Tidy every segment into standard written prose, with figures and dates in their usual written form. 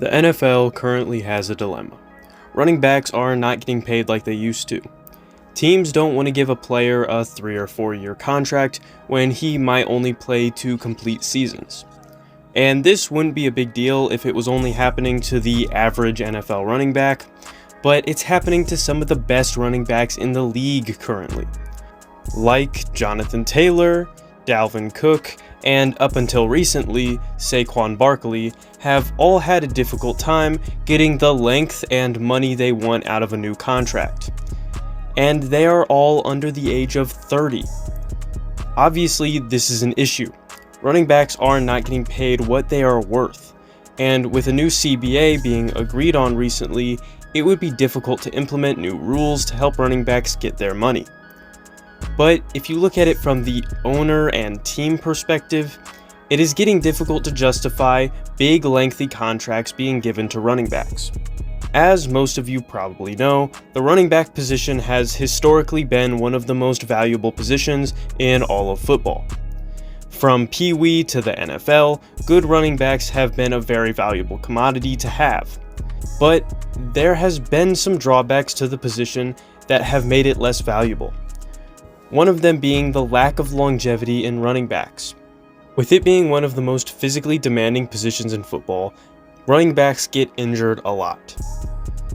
The NFL currently has a dilemma. Running backs are not getting paid like they used to. Teams don't want to give a player a 3 or 4 year contract when he might only play 2 complete seasons. And this wouldn't be a big deal if it was only happening to the average NFL running back, but it's happening to some of the best running backs in the league currently. Like Jonathan Taylor, Dalvin Cook, and up until recently, Saquon Barkley have all had a difficult time getting the length and money they want out of a new contract. And they are all under the age of 30. Obviously, this is an issue. Running backs are not getting paid what they are worth, and with a new CBA being agreed on recently, it would be difficult to implement new rules to help running backs get their money. But if you look at it from the owner and team perspective, it is getting difficult to justify big lengthy contracts being given to running backs. As most of you probably know, the running back position has historically been one of the most valuable positions in all of football. From Pee Wee to the NFL, good running backs have been a very valuable commodity to have. But there has been some drawbacks to the position that have made it less valuable. One of them being the lack of longevity in running backs. With it being one of the most physically demanding positions in football, running backs get injured a lot.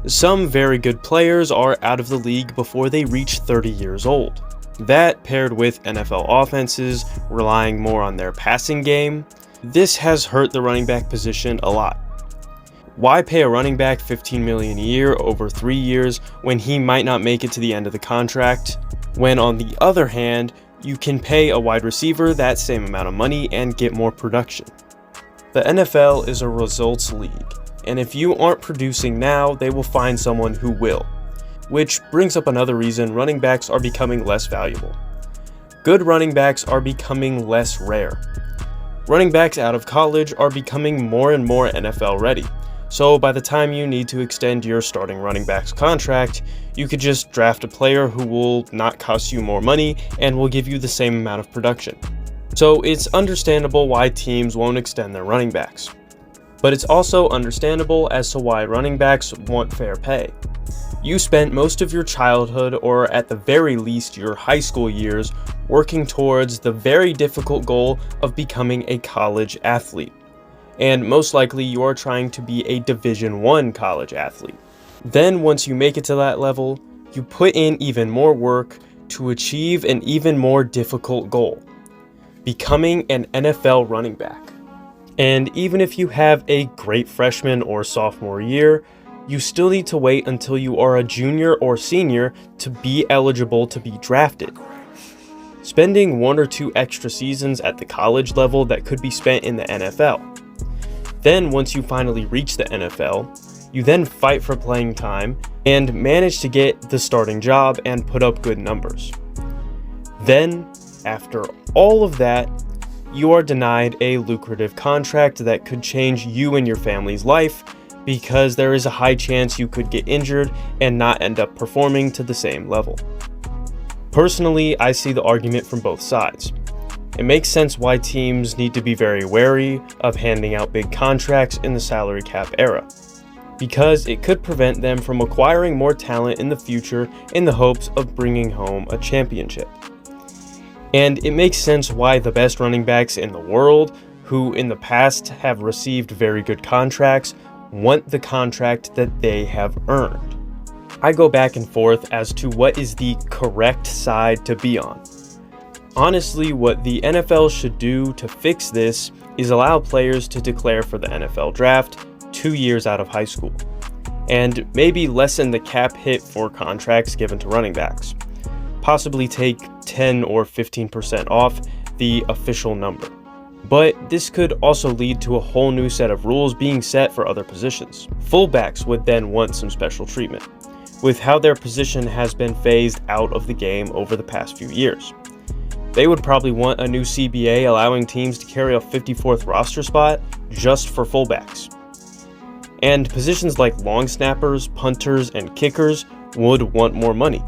Some very good players are out of the league before they reach 30 years old. That, paired with NFL offenses relying more on their passing game, this has hurt the running back position a lot. Why pay a running back $15 million a year over 3 years when he might not make it to the end of the contract, when on the other hand, you can pay a wide receiver that same amount of money and get more production? The NFL is a results league, and if you aren't producing now, they will find someone who will. Which brings up another reason running backs are becoming less valuable. Good running backs are becoming less rare. Running backs out of college are becoming more and more NFL ready, so by the time you need to extend your starting running back's contract, you could just draft a player who will not cost you more money and will give you the same amount of production. So it's understandable why teams won't extend their running backs. But it's also understandable as to why running backs want fair pay. You spent most of your childhood, or at the very least your high school years, working towards the very difficult goal of becoming a college athlete. And most likely you are trying to be a Division I college athlete. Then once you make it to that level, you put in even more work to achieve an even more difficult goal: becoming an NFL running back. And even if you have a great freshman or sophomore year, you still need to wait until you are a junior or senior to be eligible to be drafted. Spending 1 or 2 extra seasons at the college level that could be spent in the NFL. Then once you finally reach the NFL, you then fight for playing time and manage to get the starting job and put up good numbers. Then, after all of that, you are denied a lucrative contract that could change you and your family's life, because there is a high chance you could get injured and not end up performing to the same level. Personally, I see the argument from both sides. It makes sense why teams need to be very wary of handing out big contracts in the salary cap era, because it could prevent them from acquiring more talent in the future in the hopes of bringing home a championship. And it makes sense why the best running backs in the world, who in the past have received very good contracts, want the contract that they have earned. I go back and forth as to what is the correct side to be on. Honestly, what the NFL should do to fix this is allow players to declare for the NFL draft 2 years out of high school, and maybe lessen the cap hit for contracts given to running backs. Possibly take 10 or 15% off the official number. But this could also lead to a whole new set of rules being set for other positions. Fullbacks would then want some special treatment, with how their position has been phased out of the game over the past few years. They would probably want a new CBA allowing teams to carry a 54th roster spot just for fullbacks. And positions like long snappers, punters, and kickers would want more money.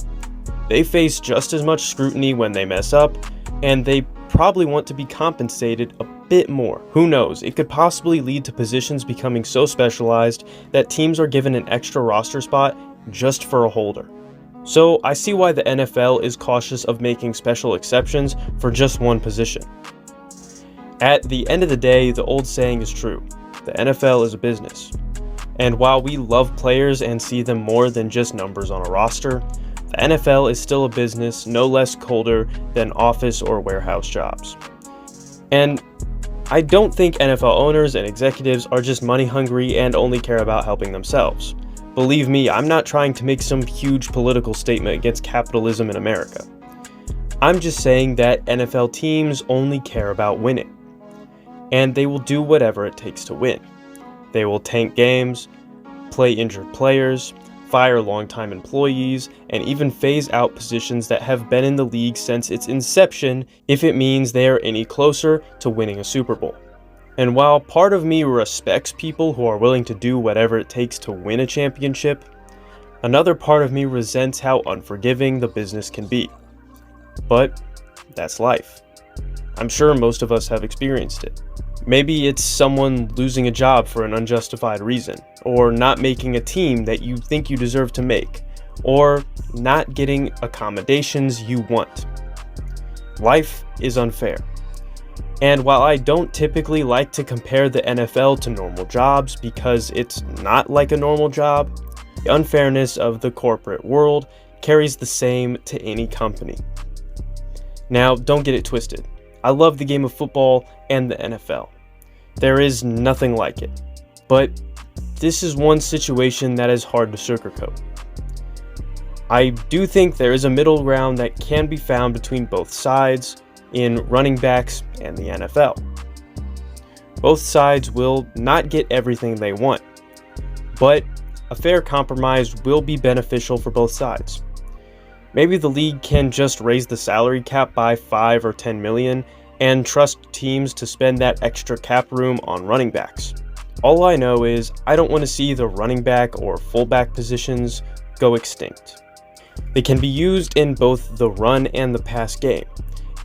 They face just as much scrutiny when they mess up, and they probably want to be compensated a bit more. Who knows, it could possibly lead to positions becoming so specialized that teams are given an extra roster spot just for a holder. So I see why the NFL is cautious of making special exceptions for just one position. At the end of the day, the old saying is true. The NFL is a business. And while we love players and see them more than just numbers on a roster, the NFL is still a business no less colder than office or warehouse jobs. And I don't think NFL owners and executives are just money hungry and only care about helping themselves. Believe me, I'm not trying to make some huge political statement against capitalism in America. I'm just saying that NFL teams only care about winning. And they will do whatever it takes to win. They will tank games, play injured players, fire longtime employees, and even phase out positions that have been in the league since its inception if it means they are any closer to winning a Super Bowl. And while part of me respects people who are willing to do whatever it takes to win a championship, another part of me resents how unforgiving the business can be. But that's life. I'm sure most of us have experienced it. Maybe it's someone losing a job for an unjustified reason, or not making a team that you think you deserve to make, or not getting accommodations you want. Life is unfair. And while I don't typically like to compare the NFL to normal jobs because it's not like a normal job, the unfairness of the corporate world carries the same to any company. Now, don't get it twisted. I love the game of football and the NFL. There is nothing like it. But this is one situation that is hard to sugarcoat. I do think there is a middle ground that can be found between both sides in running backs and the NFL. Both sides will not get everything they want, but a fair compromise will be beneficial for both sides. Maybe the league can just raise the salary cap by 5 or 10 million and trust teams to spend that extra cap room on running backs. All I know is I don't want to see the running back or fullback positions go extinct. They can be used in both the run and the pass game,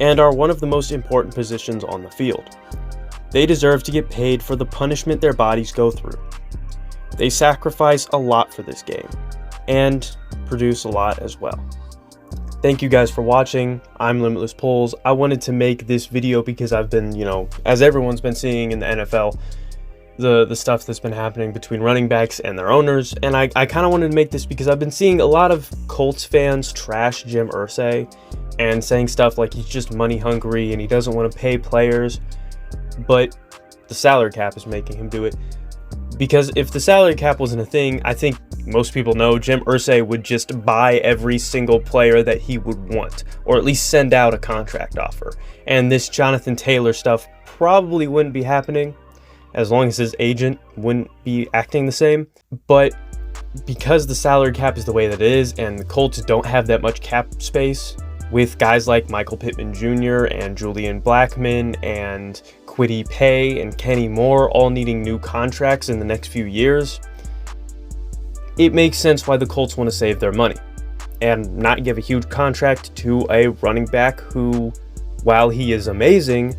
and are one of the most important positions on the field. They deserve to get paid for the punishment their bodies go through. They sacrifice a lot for this game, and produce a lot as well. Thank you guys for watching. I'm Limitless Polls. I wanted to make this video because I've been, as everyone's been seeing in the NFL, the stuff that's been happening between running backs and their owners, and I kind of wanted to make this because I've been seeing a lot of Colts fans trash Jim Irsay and saying stuff like he's just money hungry and he doesn't want to pay players, but the salary cap is making him do it. Because if the salary cap wasn't a thing, I think most people know Jim Irsay would just buy every single player that he would want, or at least send out a contract offer. And this Jonathan Taylor stuff probably wouldn't be happening, as long as his agent wouldn't be acting the same. But because the salary cap is the way that it is, and the Colts don't have that much cap space, with guys like Michael Pittman Jr. and Julian Blackmon and Kwity Paye and Kenny Moore all needing new contracts in the next few years, it makes sense why the Colts want to save their money and not give a huge contract to a running back who, while he is amazing,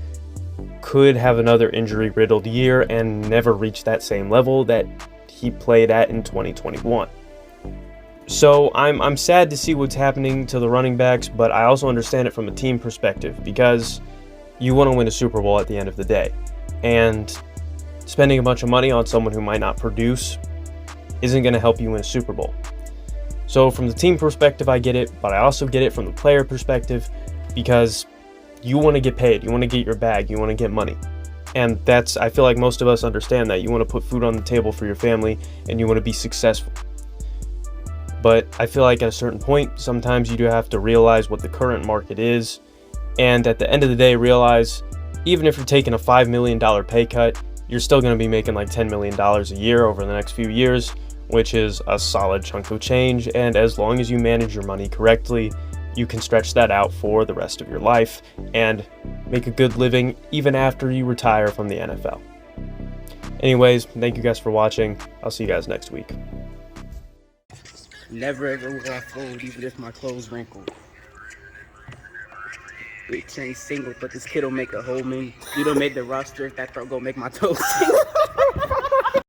could have another injury-riddled year and never reach that same level that he played at in 2021. So I'm sad to see what's happening to the running backs, but I also understand it from a team perspective because you want to win a Super Bowl at the end of the day. And spending a bunch of money on someone who might not produce isn't going to help you win a Super Bowl. So from the team perspective, I get it, but I also get it from the player perspective because you want to get paid, you want to get your bag, you want to get money. And I feel like most of us understand that. You want to put food on the table for your family and you want to be successful. But I feel like at a certain point, sometimes you do have to realize what the current market is. And at the end of the day, realize even if you're taking a $5 million pay cut, you're still going to be making like $10 million a year over the next few years, which is a solid chunk of change. And as long as you manage your money correctly, you can stretch that out for the rest of your life and make a good living even after you retire from the NFL. Anyways, thank you guys for watching. I'll see you guys next week. Never ever will I fold, even if my clothes wrinkled. We change single, but this kid will make a whole mean. You don't make the roster. That throw go make my toes tingle.